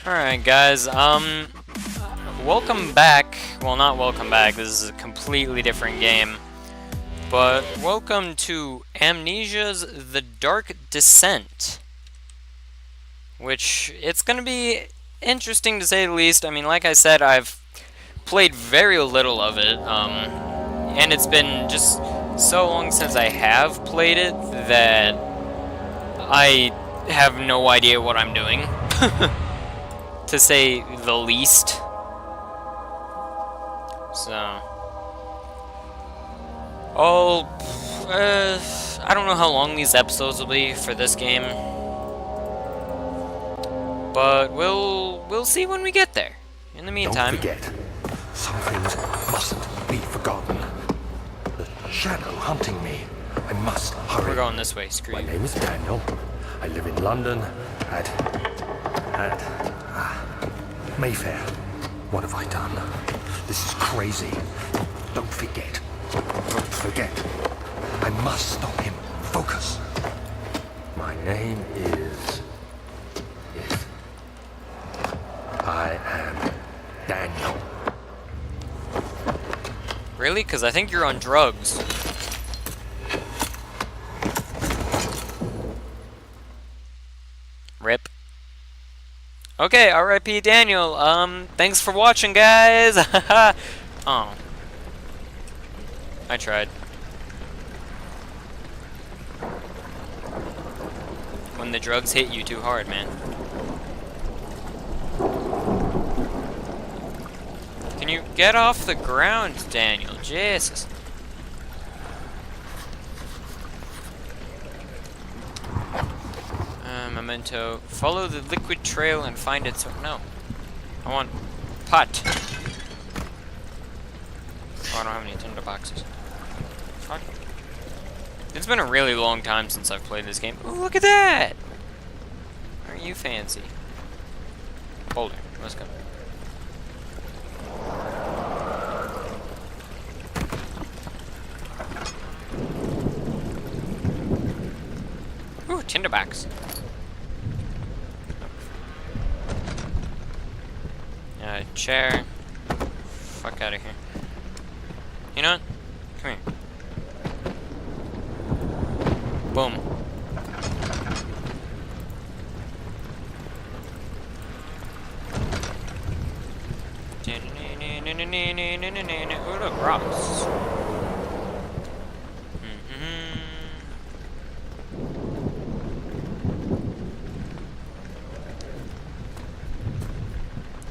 Alright guys, welcome back. Well, not welcome back, this is a completely different game. But welcome to Amnesia's the Dark Descent. Which, it's gonna be interesting to say the least. I mean, like I said, I've played very little of it, and it's been just so long since I have played it that I have no idea what I'm doing. To say the least. So, I don't know how long these episodes will be for this game, but we'll see when we get there. In the meantime, don't forget, some things mustn't be forgotten. The shadow hunting me. I must hurry. we're going this way. Screw My you. name is Daniel. I live in London at Mayfair. What have I done? This is crazy. Don't forget. Don't forget. I must stop him. Focus. My name is... I am Daniel. Really? Because I think you're on drugs. Rip. Okay, R.I.P. Daniel. Thanks for watching, guys. Oh. I tried. When the drugs hit you too hard, man. Can you get off the ground, Daniel? Jesus. Memento. Follow the liquid trail and find it. So no, I want pot. Oh, I don't have any tinder boxes. Fuck. It's been a really long time since I've played this game. Ooh, look at that! Aren't you fancy? Boulder. Let's go. Ooh, tinderbox. Chair. Fuck out of here. You know what? Come here. Boom. Oh, look, rocks.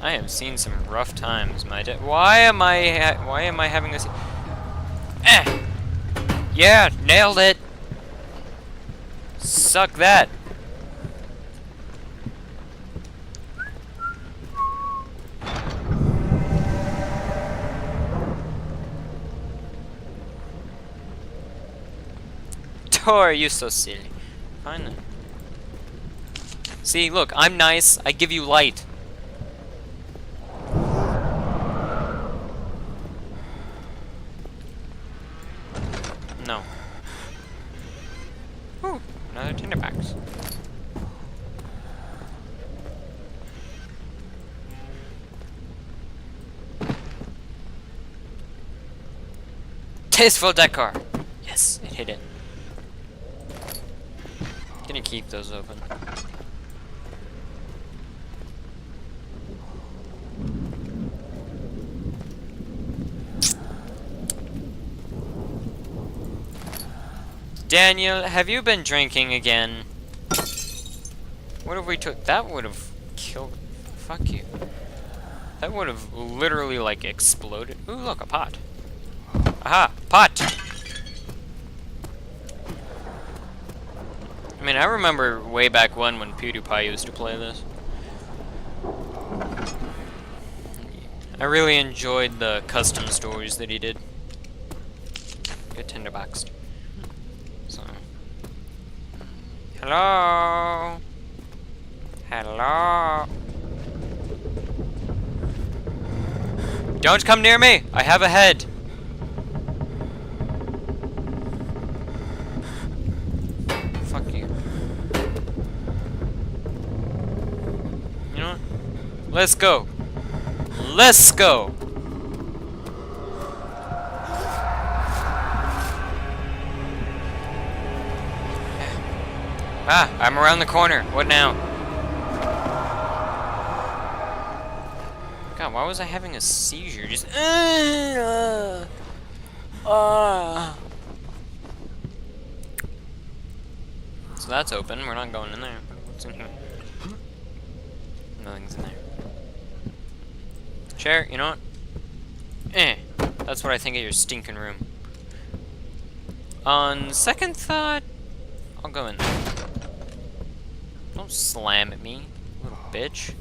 I have seen some rough times, my dad. Why am I having this? Eh! Yeah, nailed it. Suck that. Tor, you so silly. Fine then. See, look, I'm nice. I give you light. No. Ooh, another tinderbox. Tasteful decor. Yes, it hit it. Gonna keep those open. Daniel, have you been drinking again? What if we took... That would have killed... Fuck you. That would have literally, like, exploded. Ooh, look, a pot. Aha! Pot! I mean, I remember way back when PewDiePie used to play this. I really enjoyed the custom stories that he did. Good tinderbox. So. Hello? Hello? Don't come near me! I have a head! Fuck you. You know what? Let's go. Let's go. Ah, I'm around the corner. What now? God, why was I having a seizure? Just So that's open. We're not going in there. What's in here? Nothing's in there. Chair, you know what? That's what I think of your stinking room. On second thought, I'll go in there. Don't slam at me, little bitch.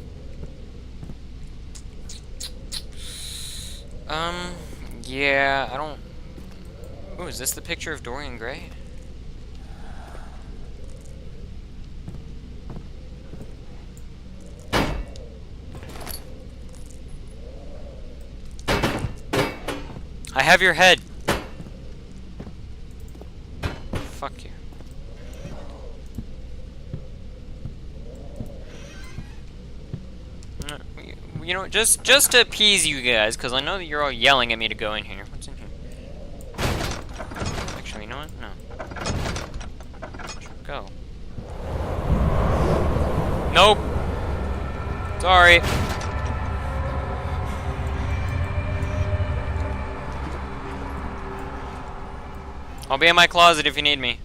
Yeah, I don't... Ooh, is this the picture of Dorian Gray? I have your head. Fuck you. You know, just to appease you guys, because I know that you're all yelling at me to go in here. What's in here? Actually, you know what? No. Go. Nope. Sorry. I'll be in my closet if you need me.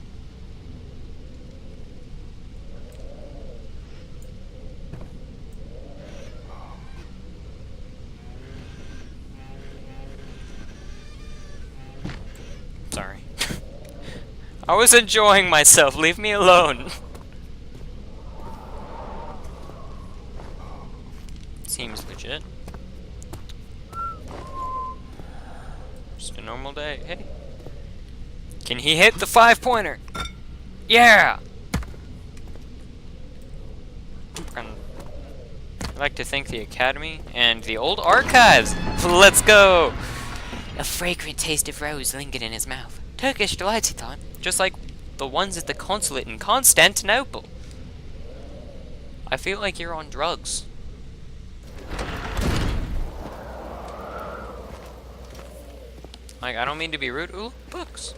Sorry. I was enjoying myself. Leave me alone. Seems legit. Just a normal day. Hey. Can he hit the 5-pointer? Yeah! I'd like to thank the Academy and the old archives. Let's go! A fragrant taste of rose lingered in his mouth. Turkish delights, he thought. Just like the ones at the consulate in Constantinople. I feel like you're on drugs. Like, I don't mean to be rude. Ooh, books.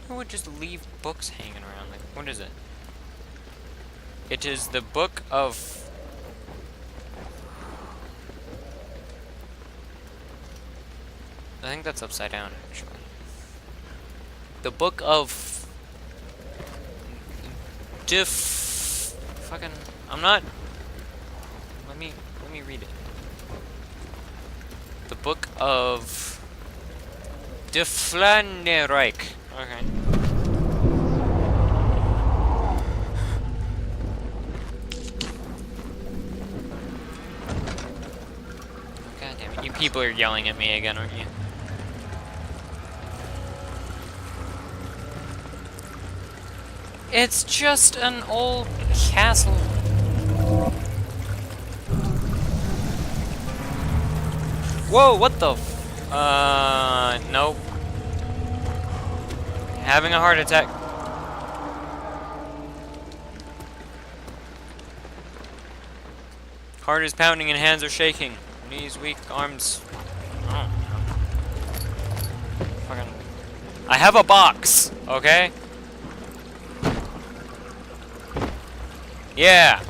Who would just leave books hanging around? Like, what is it? It is the book of... I think that's upside down, actually. The book of... Fucking... I'm not... Let me read it. The book of... Deflanerike. Okay. God damn it. You people are yelling at me again, aren't you? It's just an old castle. Whoa, what the nope. Having a heart attack. Heart is pounding and hands are shaking. Knees weak, arms... Oh. Fucking... I have a box, okay? Yeah.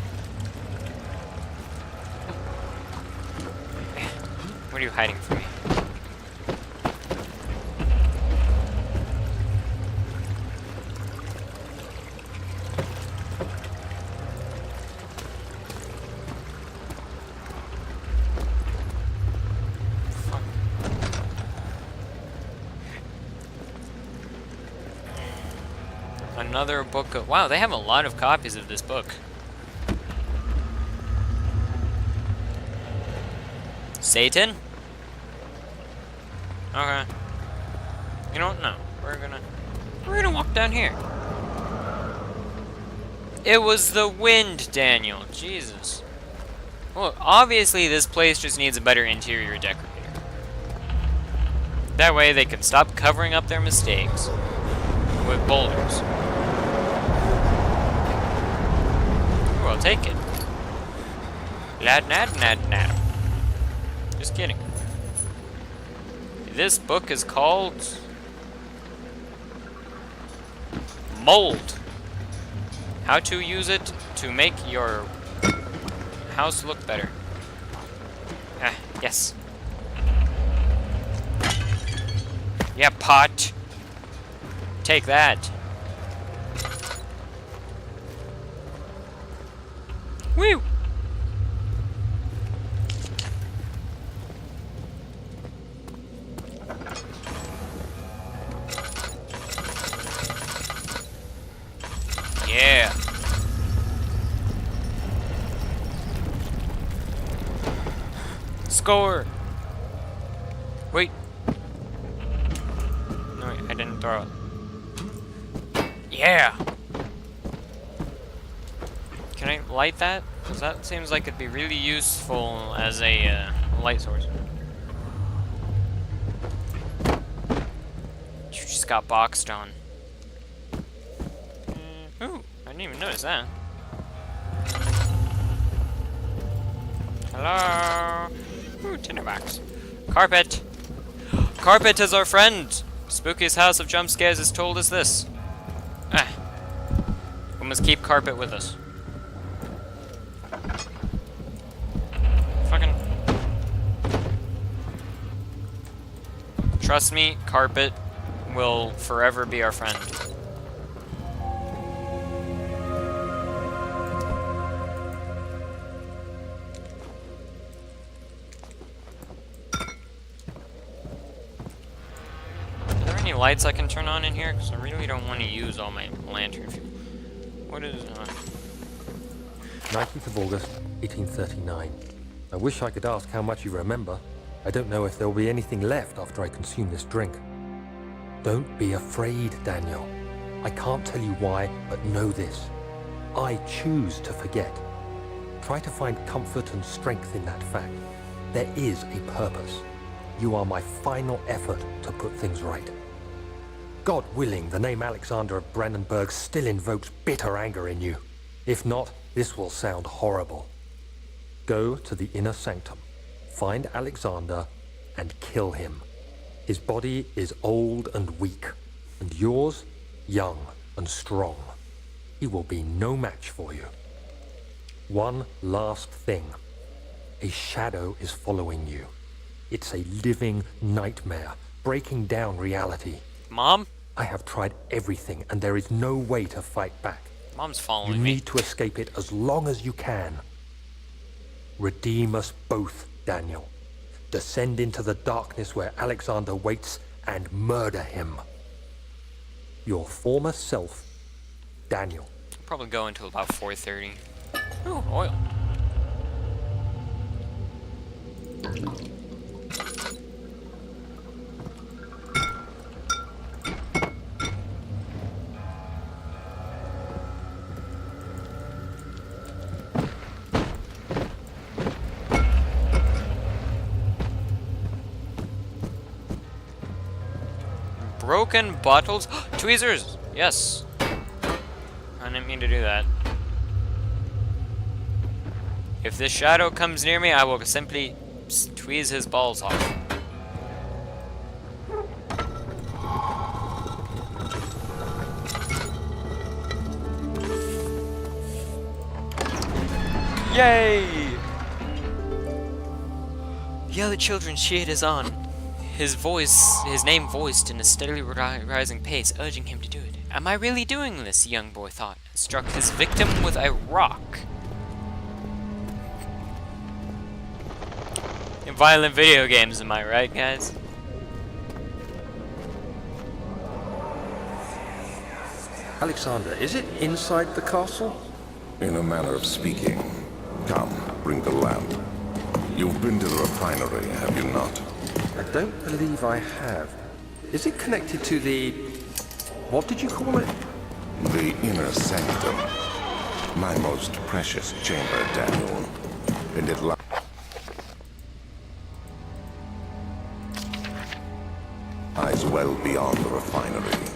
What are you hiding from me? Fuck. Another book of... Wow, they have a lot of copies of this book. Satan? Okay. You know what? No. We're gonna walk down here. It was the wind, Daniel. Jesus. Well, obviously this place just needs a better interior decorator. That way they can stop covering up their mistakes with boulders. Ooh, I'll take it. Lad nad nad nad. Just kidding. This book is called Mold. How to use it to make your house look better. Ah, yes. Yeah, pot. Take that. Woo! Yeah. Score. Wait. No, wait, I didn't throw it. Yeah. Can I light that? Because that seems like it'd be really useful as a light source. You just got boxed on. Ooh, I didn't even notice that. Hello? Ooh, tinderbox. Carpet! Carpet is our friend! Spookiest house of jump scares has told us this. Ah. We must keep Carpet with us. Fucking... Trust me, Carpet will forever be our friend. Lights I can turn on in here? Because I really don't want to use all my lantern fuel. What is 19th of August, 1839. I wish I could ask how much you remember. I don't know if there will be anything left after I consume this drink. Don't be afraid, Daniel. I can't tell you why, but know this. I choose to forget. Try to find comfort and strength in that fact. There is a purpose. You are my final effort to put things right. God willing, the name Alexander of Brandenburg still invokes bitter anger in you. If not, this will sound horrible. Go to the inner sanctum, find Alexander, and kill him. His body is old and weak, and yours, young and strong. He will be no match for you. One last thing. A shadow is following you. It's a living nightmare, breaking down reality. Mom? I have tried everything, and there is no way to fight back. Mom's following me. You need to escape it as long as you can. Redeem us both, Daniel. Descend into the darkness where Alexander waits and murder him. Your former self, Daniel. I'll probably go until about 4:30. Ooh, oil. Broken bottles. Tweezers! Yes. I didn't mean to do that. If this shadow comes near me, I will simply tweeze his balls off. Yay! The other children's shit is on. His name voiced in a steadily rising pace, urging him to do it. Am I really doing this? The young boy thought, and struck his victim with a rock. In violent video games, am I right, guys? Alexander, is it inside the castle? In a manner of speaking. Come, bring the lamp. You've been to the refinery, have you not? I don't believe I have. Is it connected to the... what did you call it? The inner sanctum. My most precious chamber, Daniel. And it lies well beyond the refinery.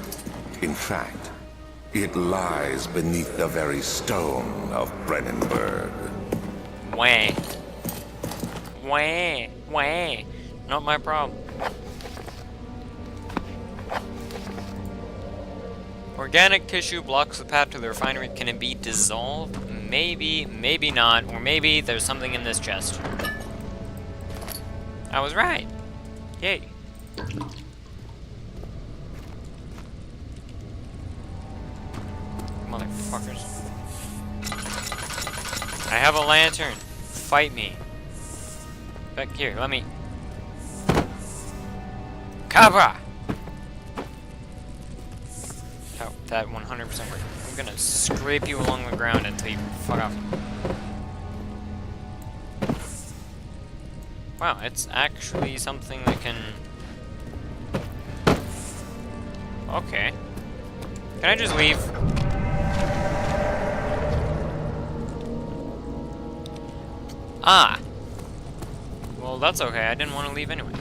In fact, it lies beneath the very stone of Brennenburg. Wah. Wah, wah. Not my problem. Organic tissue blocks the path to the refinery. Can it be dissolved? Maybe, maybe not, or maybe there's something in this chest. I was right. Yay. Motherfuckers. I have a lantern. Fight me. Back here, let me. Cabra! Oh, that 100% worked. I'm gonna scrape you along the ground until you fuck off. Wow, it's actually something that can... Okay. Can I just leave? Ah! Well, that's okay. I didn't want to leave anyway.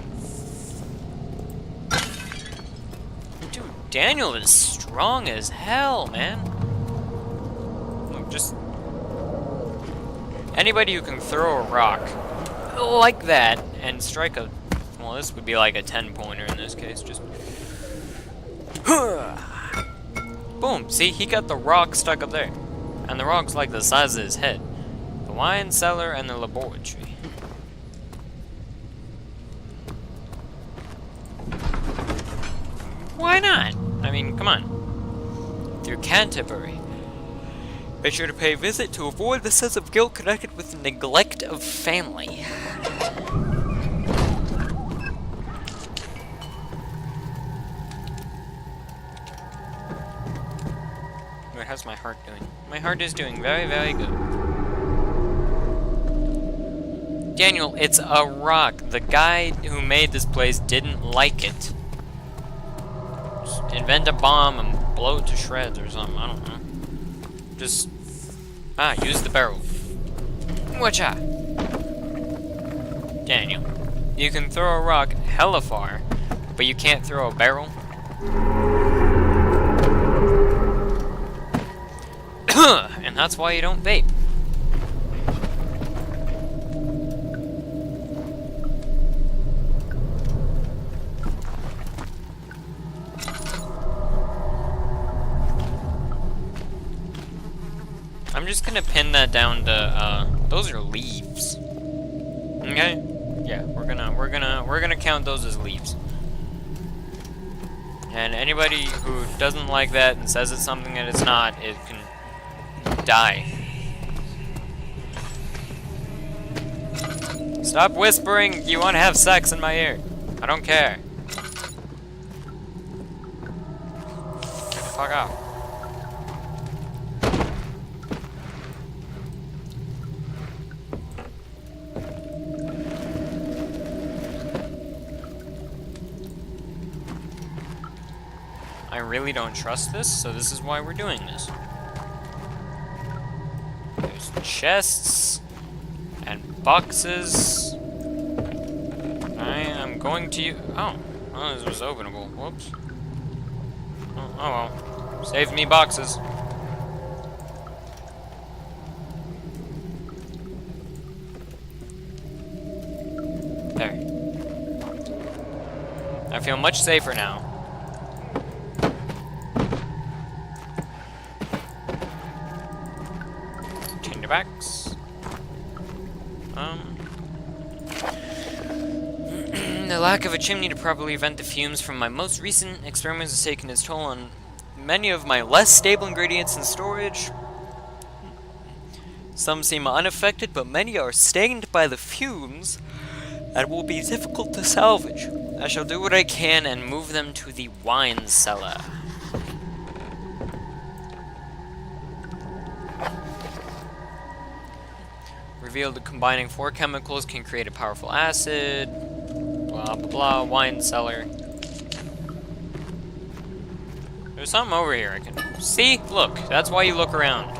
Dude, Daniel is strong as hell, man. Look, just... Anybody who can throw a rock like that and strike a... Well, this would be like a 10-pointer in this case. Just... Boom! See, he got the rock stuck up there. And the rock's like the size of his head. The wine cellar and the laboratory. Why not? I mean, come on. Through Canterbury. Be sure to pay a visit to avoid the sense of guilt connected with the neglect of family. Wait, how's my heart doing? My heart is doing very, very good. Daniel, it's a rock. The guy who made this place didn't like it. Just invent a bomb and blow it to shreds or something. I don't know. Just... use the barrel. Watcha! Daniel, you can throw a rock hella far, but you can't throw a barrel? And that's why you don't vape. I'm just gonna pin that down to, those are leaves. Okay? Yeah, we're gonna count those as leaves. And anybody who doesn't like that and says it's something that it's not, it can die. Stop whispering you want to have sex in my ear. I don't care. Fuck off. I really don't trust this, so this is why we're doing this. There's chests and boxes. I am going to... Oh, this was openable. Whoops. Oh well. Saved me boxes. There. I feel much safer now. Backs. The lack of a chimney to properly vent the fumes from my most recent experiments has taken its toll on many of my less stable ingredients in storage. Some seem unaffected, but many are stained by the fumes and will be difficult to salvage. I shall do what I can and move them to the wine cellar. Revealed that combining 4 chemicals can create a powerful acid. Blah blah blah. Wine cellar. There's something over here I can see. Look, that's why you look around.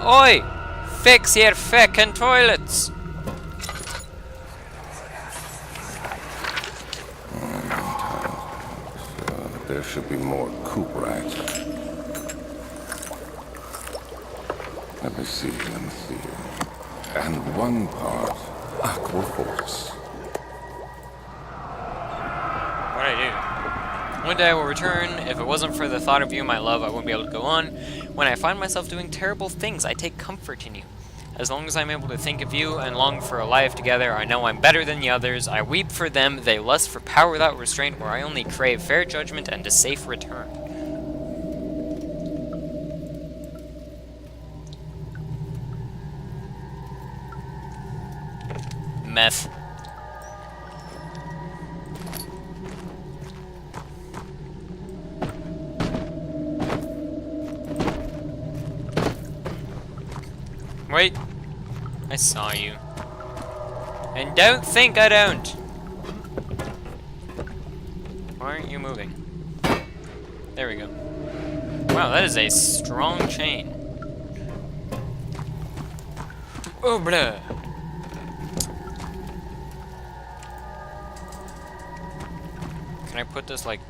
Oi! Fix your feckin' toilets! There should be more coop rats. Let me see. And one part aqua force. What'd I do? One day I will return. If it wasn't for the thought of you, my love, I wouldn't be able to go on. When I find myself doing terrible things, I take comfort in you. As long as I'm able to think of you and long for a life together, I know I'm better than the others. I weep for them. They lust for power without restraint, where I only crave fair judgment and a safe return. Meth. Wait, I saw you. And don't think I don't. Why aren't you moving? There we go. Wow, that is a strong chain. Oh, blah. Can I put this, like,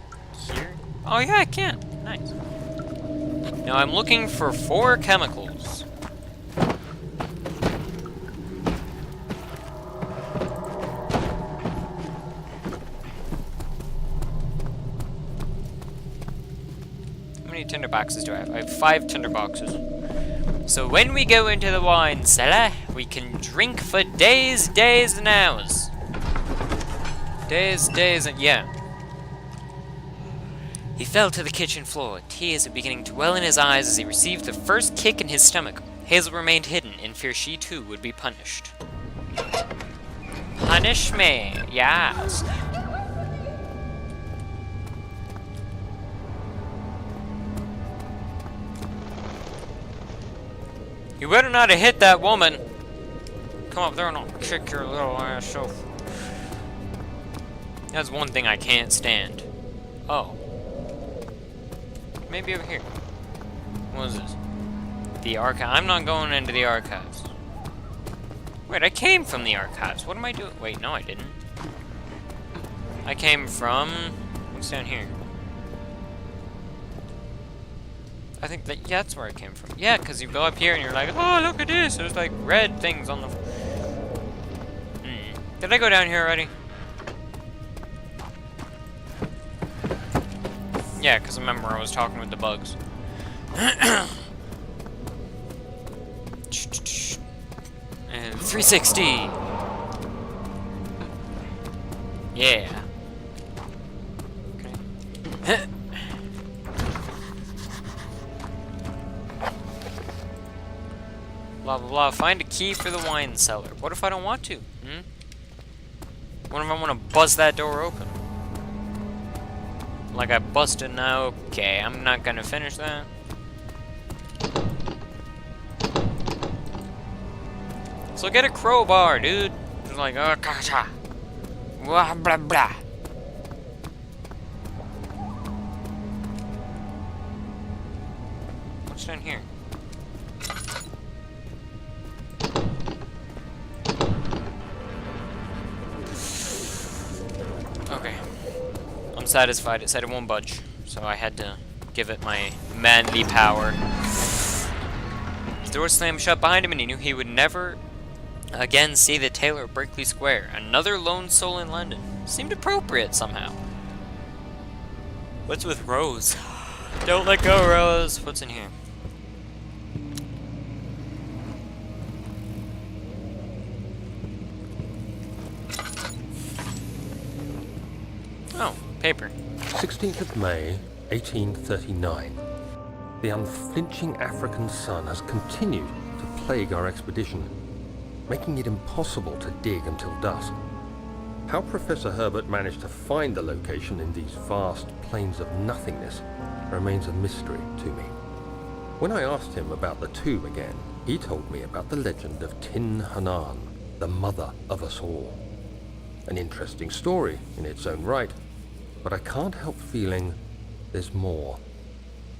here? Oh, yeah, I can. Nice. Now, I'm looking for 4 chemicals. How many tinder boxes do I have? I have 5 tinder boxes. So when we go into the wine cellar, we can drink for days, days, and hours. Days, and yeah. He fell to the kitchen floor, tears were beginning to well in his eyes as he received the first kick in his stomach. Hazel remained hidden, in fear she too would be punished. Punish me, yes. You better not have hit that woman. Come up there and I'll kick your little ass off. That's one thing I can't stand. Oh. Maybe over here. What is this? The archive. I'm not going into the archives. Wait, I came from the archives. What am I doing? Wait, no, I didn't. I came from... What's down here? I think that, yeah, that's where I came from. Yeah, because you go up here and you're like, oh, look at this. There's like red things on the... Did I go down here already? Yeah, because remember I was talking with the bugs. And 360! Yeah. Okay. Blah blah blah. Find a key for the wine cellar. What if I don't want to? What if I want to bust that door open? Like I busted now. Okay, I'm not gonna finish that. So get a crowbar, dude. Just like, oh, gotcha. Blah blah blah. What's down here? Okay. I'm satisfied. It said it won't budge, so I had to give it my manly power. The door slammed shut behind him, and he knew he would never again see the tailor of Berkeley Square. Another lone soul in London. Seemed appropriate somehow. What's with Rose? Don't let go, Rose. What's in here? Oh, paper. 16th of May, 1839. The unflinching African sun has continued to plague our expedition, making it impossible to dig until dusk. How Professor Herbert managed to find the location in these vast plains of nothingness remains a mystery to me. When I asked him about the tomb again, he told me about the legend of Tin Hanan, the mother of us all. An interesting story in its own right, but I can't help feeling there's more.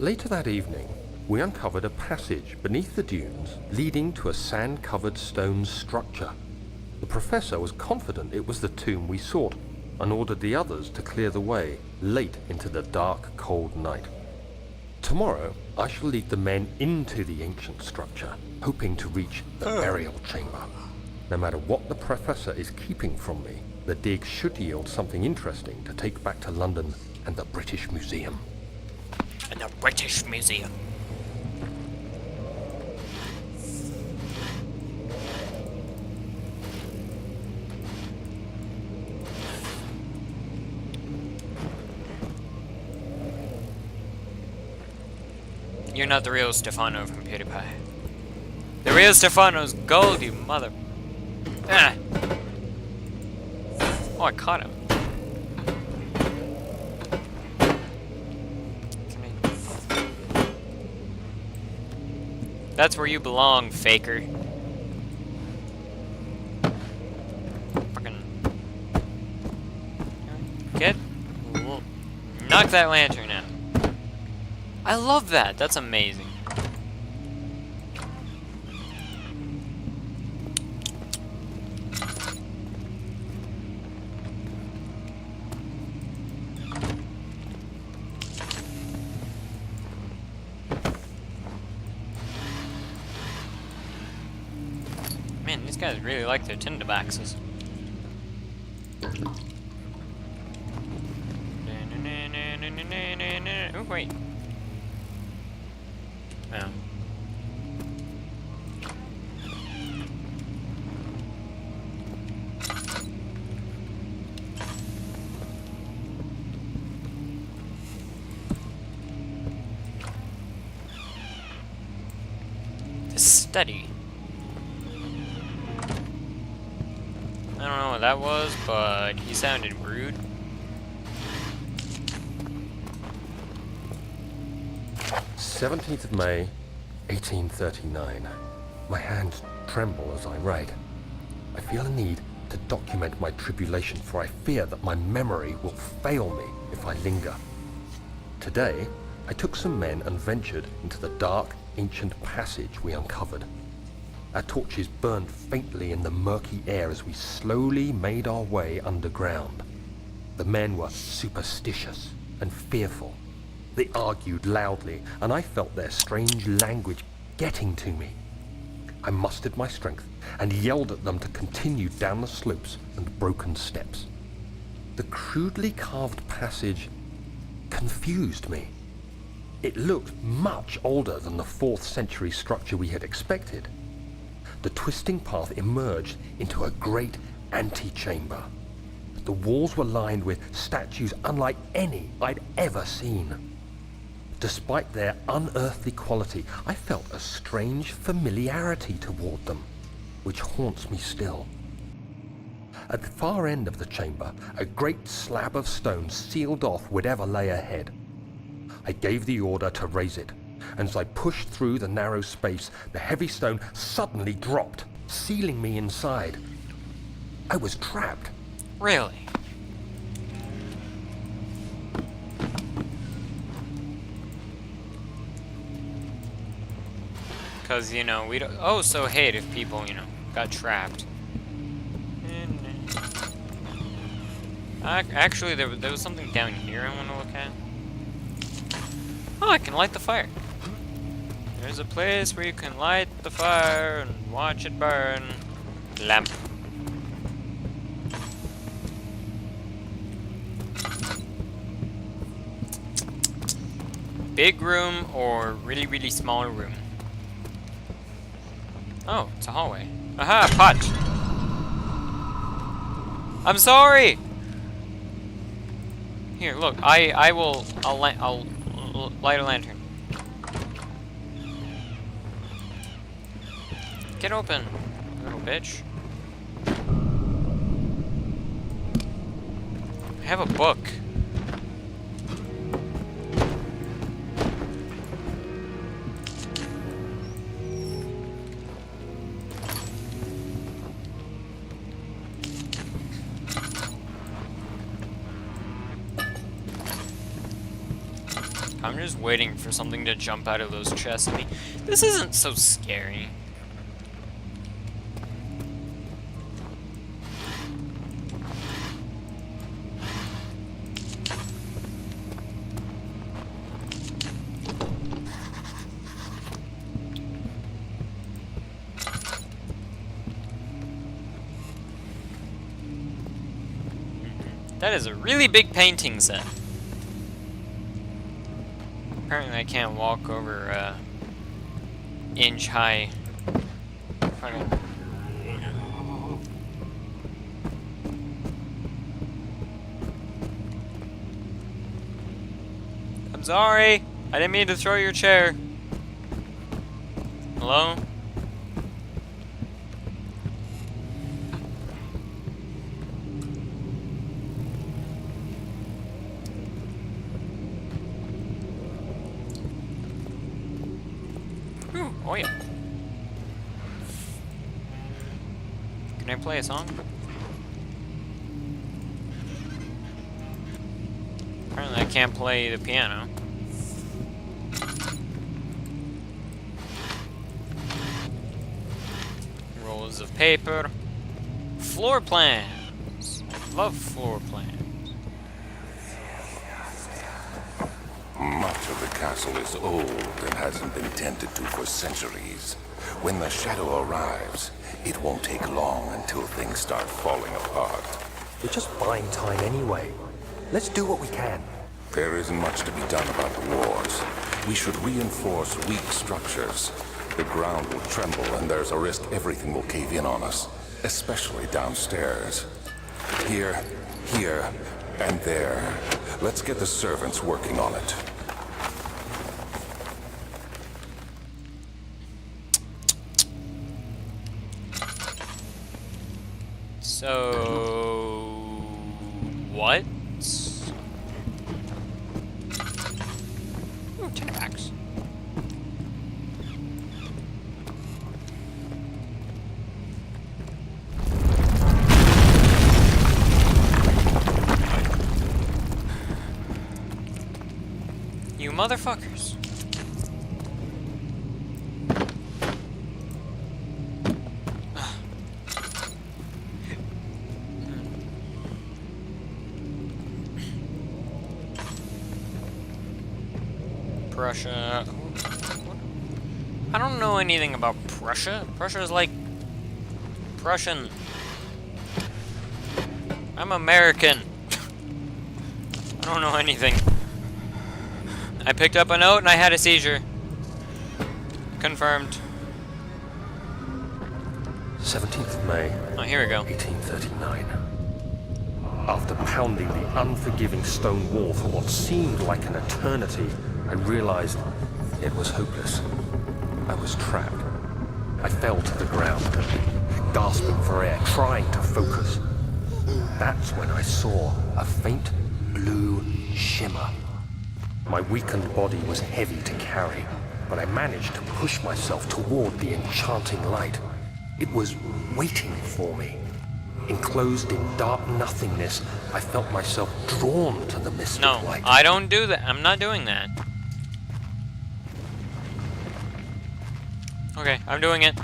Later that evening, we uncovered a passage beneath the dunes leading to a sand-covered stone structure. The professor was confident it was the tomb we sought, and ordered the others to clear the way late into the dark, cold night. Tomorrow, I shall lead the men into the ancient structure, hoping to reach the burial chamber. No matter what the Professor is keeping from me, the dig should yield something interesting to take back to London and the British Museum. In the British Museum. You're not the real Stefano from PewDiePie. The real Stefano's gold, you mother... Ah! Oh, I caught him. That's where you belong, faker. Fucking... Get... Knock that lantern out. I love that. That's amazing. Man, these guys really like their tinderboxes. Oh, wait. Oh. The study. I don't know what that was, but he sounded rude. "17th of May, 1839. My hands tremble as I write. I feel a need to document my tribulation, for I fear that my memory will fail me if I linger. Today, I took some men and ventured into the dark, ancient passage we uncovered. Our torches burned faintly in the murky air as we slowly made our way underground. The men were superstitious and fearful. They argued loudly, and I felt their strange language getting to me. I mustered my strength and yelled at them to continue down the slopes and broken steps. The crudely carved passage confused me. It looked much older than the 4th century structure we had expected. The twisting path emerged into a great antechamber. The walls were lined with statues unlike any I'd ever seen. Despite their unearthly quality, I felt a strange familiarity toward them, which haunts me still. At the far end of the chamber, a great slab of stone sealed off whatever lay ahead. I gave the order to raise it, and as I pushed through the narrow space, the heavy stone suddenly dropped, sealing me inside. I was trapped. Really? Because, you know, we don't... Oh, so hate if people, you know, got trapped. Actually, there was something down here I want to look at. Oh, I can light the fire. There's a place where you can light the fire and watch it burn. Lamp. Big room or really, really small room? Oh, it's a hallway. Aha, pot! I'm sorry! Here, look, I'll light a lantern. Get open, little bitch. I have a book. I'm just waiting for something to jump out of those chests at me. This isn't so scary. That is a really big painting set. Apparently I can't walk over inch high. I'm sorry. I didn't mean to throw your chair. Hello? Ooh, oh yeah. Can I play a song? Apparently I can't play the piano. Rolls of paper. Floor plans. I love floor plans. Much of the castle is old and hasn't been tended to for centuries. When the shadow arrives, it won't take long until things start falling apart. We're just buying time anyway. Let's do what we can. There isn't much to be done about the wars. We should reinforce weak structures. The ground will tremble and there's a risk everything will cave in on us, especially downstairs. Here, and there. Let's get the servants working on it. So... what? Ooh, 10 packs. You motherfuckers. Prussia. I don't know anything about Prussia. Prussia is like Prussian. I'm American. I don't know anything. I picked up a note and I had a seizure. Confirmed. 17th of May. Oh, here we go. 1839. After pounding the unforgiving stone wall for what seemed like an eternity, I realized it was hopeless. I was trapped. I fell to the ground, gasping for air, trying to focus. That's when I saw a faint blue shimmer. My weakened body was heavy to carry, but I managed to push myself toward the enchanting light. It was waiting for me. Enclosed in dark nothingness, I felt myself drawn to the mystic light. No, I don't do that. I'm not doing that. Okay, I'm doing it.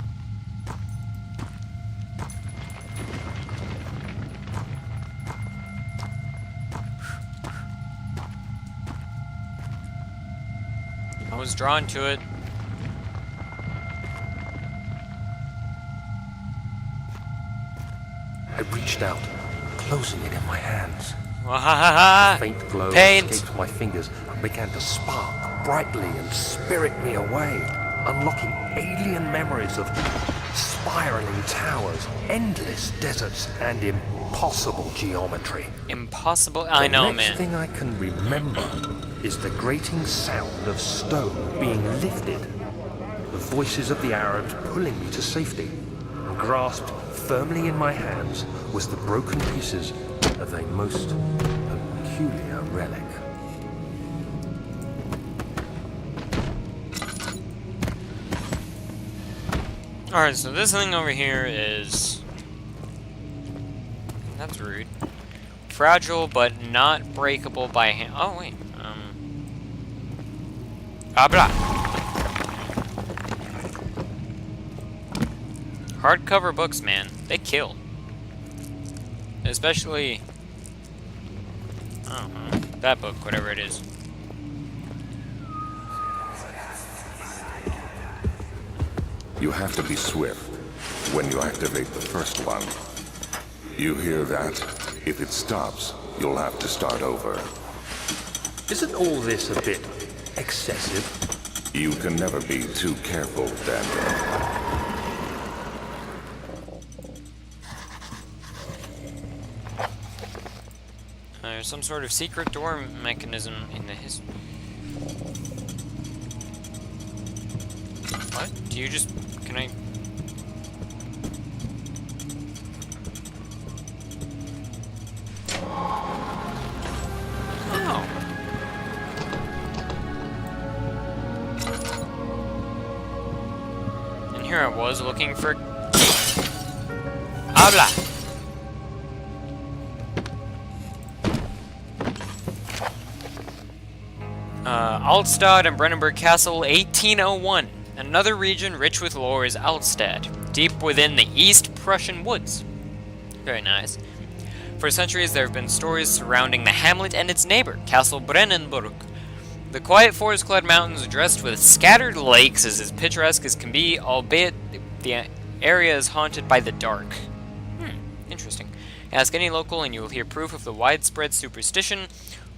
I was drawn to it. I reached out, closing it in my hands. Wahahaha! Faint glow Paint! escaped my fingers and began to spark brightly and spirit me away, unlocking alien memories of spiraling towers, endless deserts, and impossible geometry. Impossible? I know, The next man. thing I can remember is the grating sound of stone being lifted, the voices of the Arabs pulling me to safety, and grasped firmly in my hands was the broken pieces of a most peculiar relic. Alright, so this thing over here is... that's rude. Fragile, but not breakable by hand. Oh, wait. Blah. Hardcover books, man. They kill. Especially... I don't know. That book, whatever it is. You have to be swift when you activate the first one. You hear that? If it stops, You'll have to start over. Isn't all this a bit excessive? You can never be too careful, Daniel. There's some sort of secret door mechanism in the What? Do you just... Can I... Oh. And here I was looking for... Habla! Altstadt and Brennenburg Castle, 1801. Another region rich with lore is Altstadt, deep within the East Prussian woods. Very nice. For centuries there have been stories surrounding the hamlet and its neighbor, Castle Brennenburg. The quiet forest-clad mountains dressed with scattered lakes is as picturesque as can be, albeit the area is haunted by the dark. Interesting. Ask any local and you will hear proof of the widespread superstition.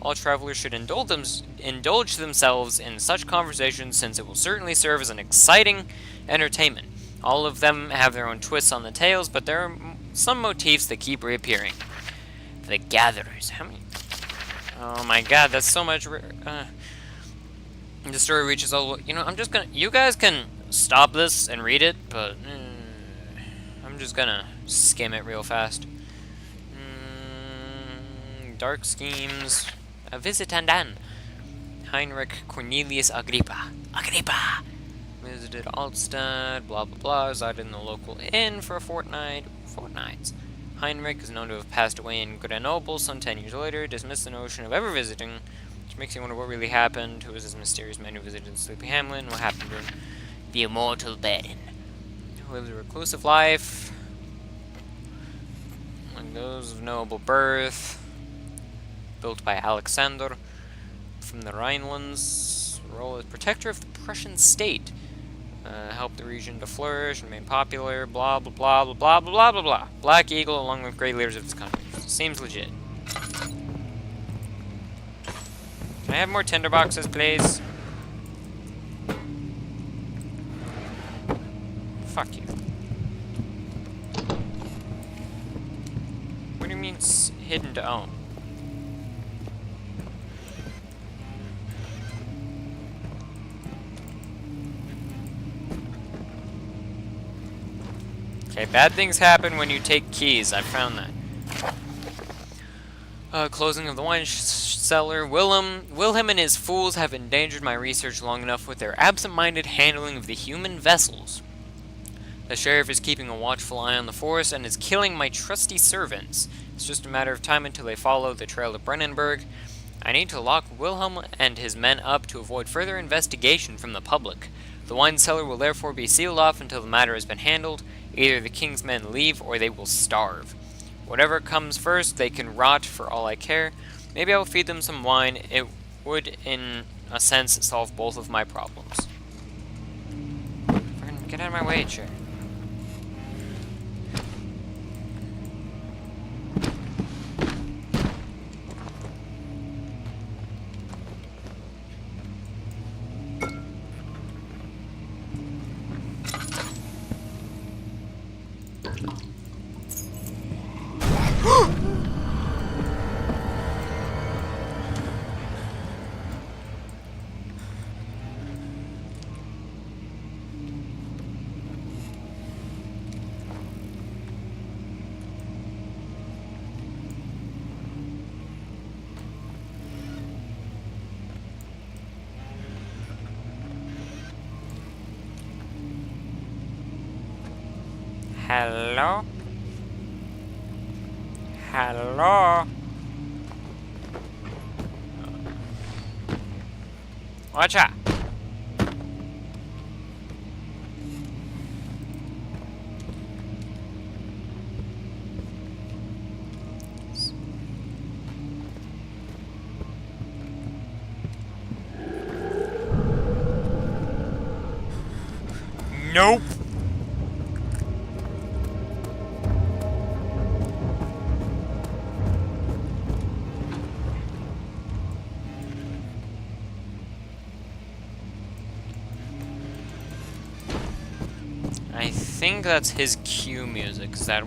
All travelers should indulge themselves in such conversations, since it will certainly serve as an exciting entertainment. All of them have their own twists on the tales, but there are some motifs that keep reappearing. The Gatherers. How many? Oh my god, that's so much. The story reaches all. You know, I'm just gonna. You guys can stop this and read it, but I'm just gonna skim it real fast. Dark schemes. A visit undone. Heinrich Cornelius Agrippa. Agrippa! Visited Altstadt, blah blah blah, resided in the local inn for a fortnights. Heinrich is known to have passed away in Grenoble some 10 years later, dismissed the notion of ever visiting, which makes you wonder what really happened, who was this mysterious man who visited the Sleepy Hamlet, and what happened to him. The immortal Baron. Who lived a reclusive life, like those of noble birth. Built by Alexander from the Rhinelands, role as protector of the Prussian state, helped the region to flourish and remain popular, blah blah blah blah blah blah blah blah. Black Eagle along with great leaders of this country. Seems legit. Can I have more tinderboxes, please? Fuck you. What do you mean hidden to own? Okay, bad things happen when you take keys. I found that. Closing of the wine cellar. Wilhelm and his fools have endangered my research long enough with their absent-minded handling of the human vessels. The sheriff is keeping a watchful eye on the forest and is killing my trusty servants. It's just a matter of time until they follow the trail to Brennenburg. I need to lock Wilhelm and his men up to avoid further investigation from the public. The wine cellar will therefore be sealed off until the matter has been handled. Either the king's men leave or they will starve. Whatever comes first, they can rot for all I care. Maybe I will feed them some wine. It would, in a sense, solve both of my problems. Get out of my way, chair. Hello? Hello? Watch out! Nope! think that's his cue music. Is that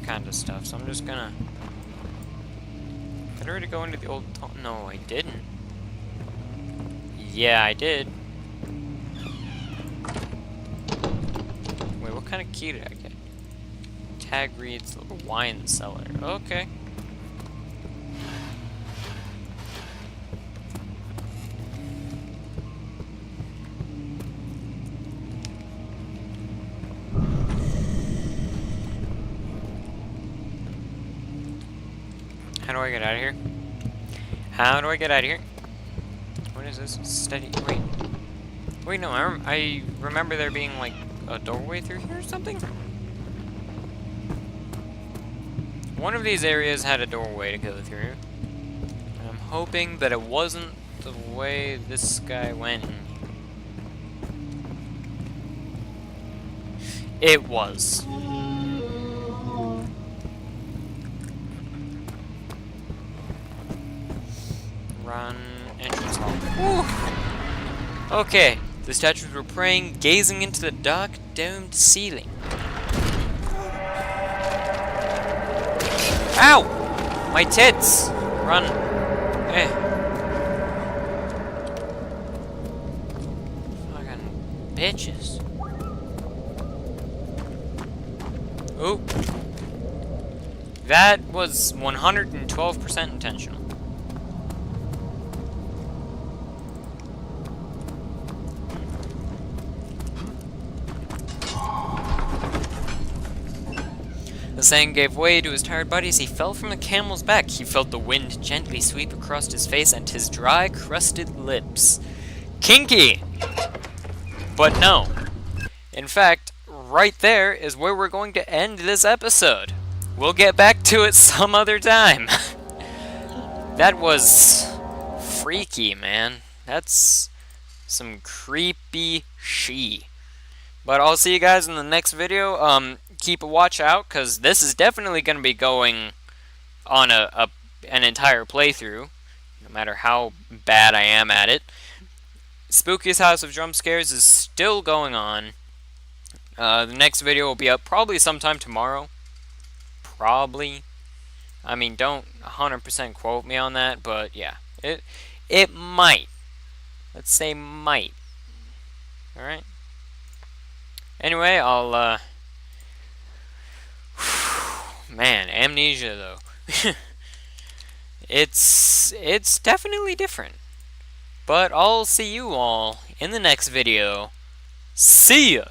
kind of stuff? So I'm just gonna. Did I already go into the old? No, I didn't. Yeah, I did. Wait, what kind of key did I get? Tag reads the wine cellar. Okay. How do I get out of here? How do I get out of here? What is this? Steady. Wait. Wait, no. I remember there being like a doorway through here or something? One of these areas had a doorway to go through. And I'm hoping that it wasn't the way this guy went. It was. Run. Entrance hall. Woo! Okay. The statues were praying, gazing into the dark, domed ceiling. Ow! My tits! Run. Eh. Fucking bitches. Oop. That was 112% intentional. The sand gave way to his tired body as he fell from the camel's back. He felt the wind gently sweep across his face and his dry, crusted lips. Kinky! But no. In fact, right there is where we're going to end this episode. We'll get back to it some other time. That was freaky, man. That's some creepy she. But I'll see you guys in the next video. Keep a watch out, because this is definitely going to be going on an entire playthrough, no matter how bad I am at it. Spookiest House of Jump Scares is still going on. The next video will be up probably sometime tomorrow. Probably. I mean, don't 100% quote me on that, but yeah. It might. Let's say might. Alright? Anyway, I'll, man, Amnesia, though. It's definitely different. But I'll see you all in the next video. See ya!